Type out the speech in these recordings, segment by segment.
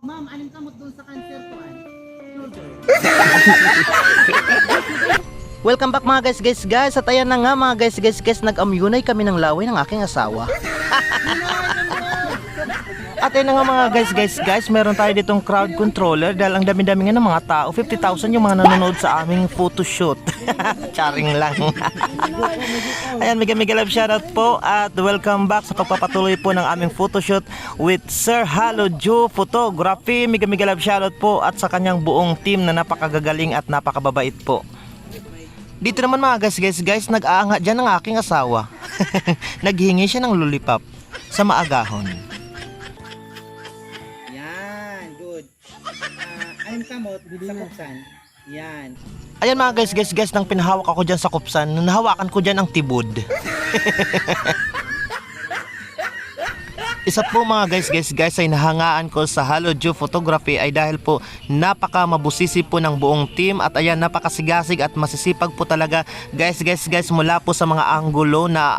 Ma'am, anong kamot doon sa cancer ko an? Shoulder. Welcome back mga guys. At ayan na nga mga guys, nag-amyunay kami ng laway ng aking asawa. At ayan na nga mga guys, meron tayo ditong crowd controller dahil ang dami-dami nga ng mga tao. 50,000 yung mga nanonood sa aming photoshoot. Charing lang. Ayan, mega love shoutout po at welcome back sa pagpapatuloy po ng aming photoshoot with Sir Halo Joe Photography. Mega love shoutout po at sa kanyang buong team na napakagagaling at napakababait po. Dito naman mga guys, nag-aangat dyan ng aking asawa. Naghingi siya ng lollipop sa maagahon. Yan, good. Anong kamot sa kupsan? Yan. Ayan mga guys, nang pinahawak ako dyan sa kupsan, nahawakan ko dyan ang tibod. Isa po mga guys ay nahangaan ko sa Halo Joe Photography ay dahil po napaka mabusisi po ng buong team at ayan napakasigasig at masisipag po talaga guys mula po sa mga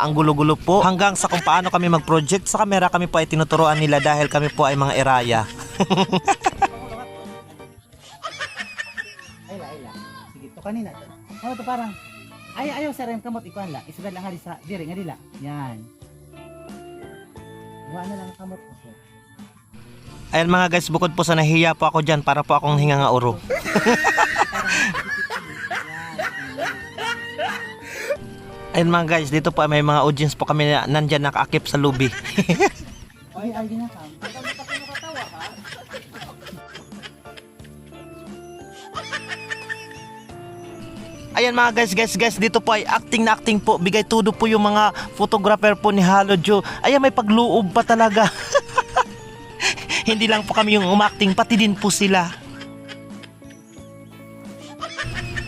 anggulo-gulo po hanggang sa kung paano kami mag-project sa camera kami po ay tinuturuan nila dahil kami po ay mga eraya. Ayla. Sige, to kanina. Ano to parang ayaw sa rem kamot ikuan la. Isugad lang sa dire nga dila. Yan. Wala na lang kamot po sir. Ayan mga guys, bukod po sa nahiya po ako dyan para po akong hinga nga uro. Ayan mga guys, dito po may mga audience po kami na nandyan nakaakip sa lobby. Ay na kam. Ayan mga guys, dito po ay acting na acting po. Bigay tudo po yung mga photographer po ni Halo Joe. Ayan may pagloob pa talaga. Hindi lang po kami yung umacting, pati din po sila.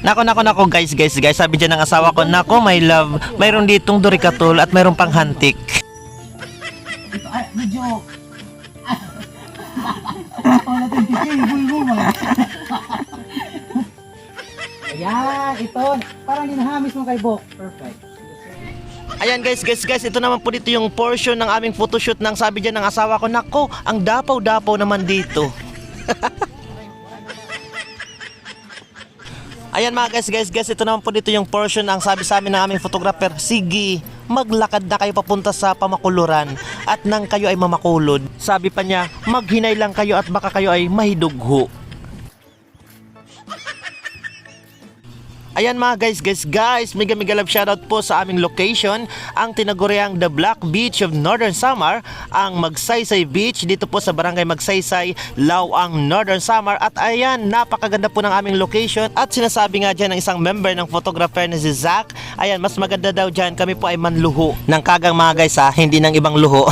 Nako guys. Sabi dyan ng asawa ko, nako my love, mayroon ditong dorikatul at mayroon pang hantik. Ito ay medyo wala tayong tikay, bulbo. Ayan, ito. Parang dinahamis mo kay Bok. Perfect. Ayan guys, ito naman po dito yung portion ng aming photoshoot ng sabi dyan ng asawa ko, nako, ang dapaw naman dito. Ayan mga guys, ito naman po dito yung portion ang sabi sa amin ng aming photographer, sige, maglakad na kayo papunta sa pamakuluran at nang kayo ay mamakulod. Sabi pa niya, maghinay lang kayo at baka kayo ay mahidugho. Ayan mga guys, mega love shoutout po sa aming location, ang tinaguriang The Black Beach of Northern Samar, ang Magsaysay Beach dito po sa Barangay Magsaysay, Lawang, Northern Samar. At ayan, napakaganda po ng aming location at sinasabi nga dyan ng isang member ng photographer na si Zach, ayan, mas maganda daw dyan, kami po ay manluho ng kagang mga guys ha, hindi ng ibang luho.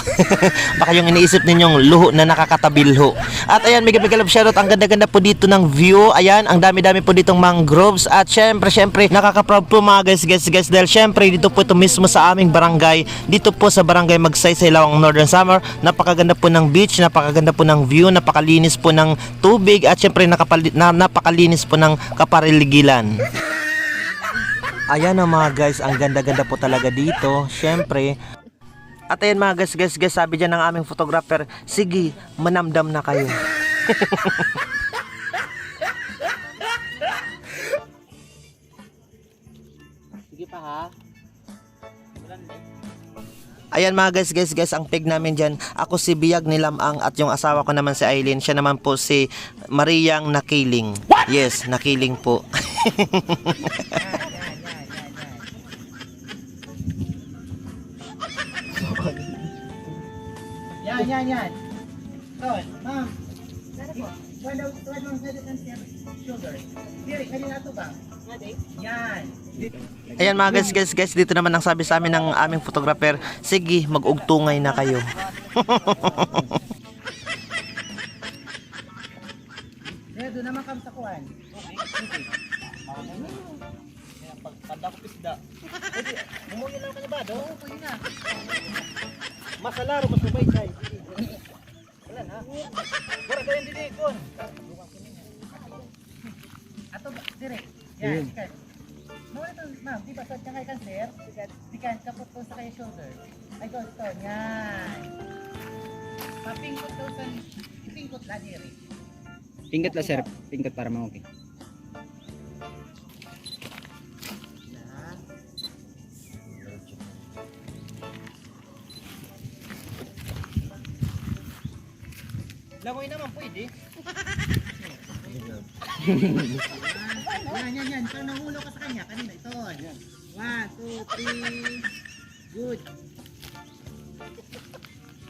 Baka yung iniisip ninyong luho na nakakatabilho. At ayan, mega love shoutout, ang ganda-ganda po dito ng view, ayan, ang dami-dami po ditong mangroves at syempre nakaka-proud po mga guys dahil syempre dito po ito mismo sa aming barangay, dito po sa Barangay Magsaysay, Lawang, Northern Samar. Napakaganda po ng beach, napakaganda po ng view, napakalinis po ng tubig at syempre napakalinis po ng kapariligilan. Ayan na mga guys, ang ganda-ganda po talaga dito syempre. At ayan mga guys, sabi dyan ng aming photographer, sige, manamdam na kayo. Sige pa ha. Ayan mga guys, ang peg namin dyan, ako si Biyag Nilamang at yung asawa ko naman si Aileen, siya naman po si Mariang Nakiling. Yes, Nakiling po. Yan. Ton, ma'am. Wala sa sugar. Diri, kanina to ba? Yan. Ayan mga guys, dito naman ang sabi sa amin ng aming photographer, sige, mag-ugtungay na kayo. Doon naman kami sa kuwan. Okay. Pagpanda ko pisda. Pwede, umuwi lang ka na ba? Oo, pwede na. Masalaro, mas mabay tayo. Wala na. Wala ka yung didikon. Ato, dire. Yan, ikan. Ma'am, di ba sa kay cancer? Ikan, kapot ko sa kay shoulder. Ay, go, ito. Yan. Paping ko 1,000. pingkot la dire. Pingkat la sir, pingkat para mo okay. Langoy naman pwede. Yan. So, nahulo ka sa kanya. Kanina, ito. 1, 2, 3. Good.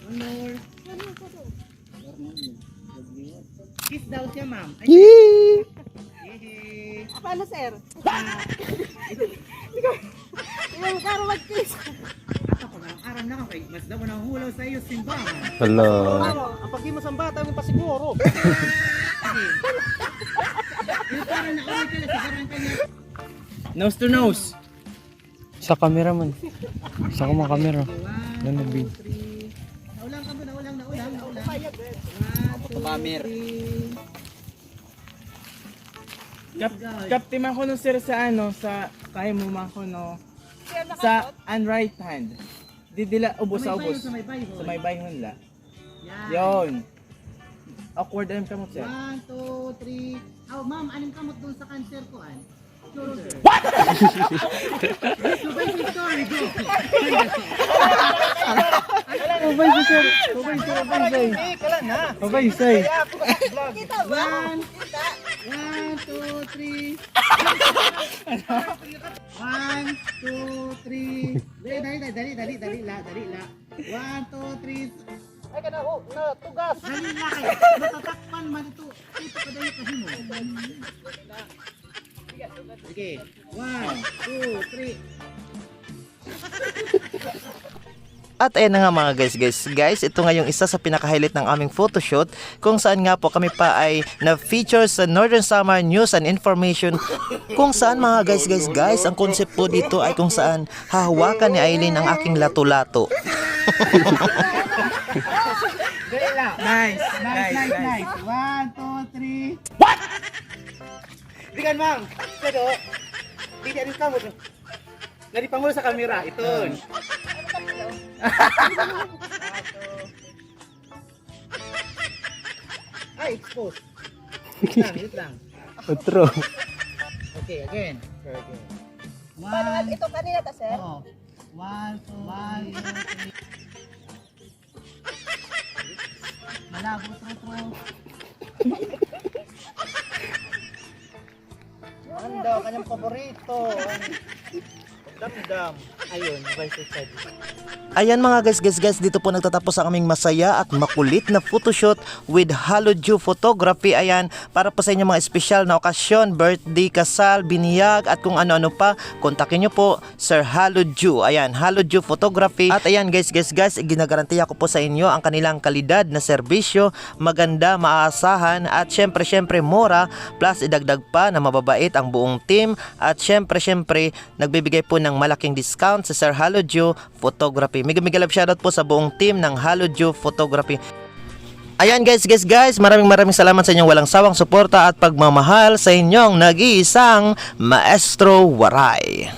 One more. Kiss daw siya, ma'am. Ay, yehey. Paano, sir? Hindi mo karo mag-kiss. Ako ko, araw na kay mas daw na hulaw sa iyo, simbahan. Hello. Ang pag-i mo sambata, yung pasiguro. Yung parang na-away ka na, sigaran ka niya. Nose to nose. Sa camera man. Sa ko mga camera. 1, Ano, 2, Big? 3. Naulang ka mo, naulang. 1, 2, Kamer. 3. Kaptim ako no sir sa ano, sa kaya mo mako no, Sir, sa right hand. Di dila ubos sa ubos. Sa may bayhon. Sa may bayhon la. Yan. Yon. Awkward ang kamot sir. 1, 2, 3. Oh, ma'am, anong kamot doon sa cancer ko, an? Shoulder. Subay si story, go. Ubay si sir. Ubay si sir. Kala na. Ubay say. Kita ba? 1, 2, 3. 1, 2, 3. Dali la. 1, 2, 3. Ay kana ho, na tugas. Dali la kayo. Matatakpan man ito. Ito ka dali kasi mo. Okay. 1, 2, 3. At ayan na nga mga guys, ito nga yung isa sa pinaka-highlight ng aming photoshoot kung saan nga po kami pa ay na-feature sa Northern Samar News and Information kung saan mga guys, ang concept po dito ay kung saan hahawakan ni Aileen ang aking lato-lato. Nice. 1, 2, 3. What? Digan, ma'am. Pero, di ka rin kamot. Naripangulo sa kamera. Ito. Ay, expose. Wait lang. Otro. Okay, again. Paano ito kanina ta, sir? Oo. 1, 2, 3. Malabo, tro. Ano daw kanyang paborito? Dam-dam. Ayun, vice side. Ayan mga guys, dito po nagtatapos ang aming masaya at makulit na photoshoot with Halo Ju Photography. Ayan, para po sa inyo mga espesyal na okasyon, birthday, kasal, biniyag at kung ano-ano pa, kontakin nyo po Sir Halo Ju. Ayan, Halo Ju Photography. At ayan guys, ginagarantiya ko po sa inyo ang kanilang kalidad na serbisyo, maganda, maaasahan at syempre mura, plus idagdag pa na mababait ang buong team at syempre nagbibigay po ng malaking discount sa Sir Halo Ju Photography. Mega love shoutout po sa buong team ng Halo Ju Photography. Ayan guys, maraming salamat sa inyong walang sawang suporta at pagmamahal sa inyong nag-iisang Maestro Waray.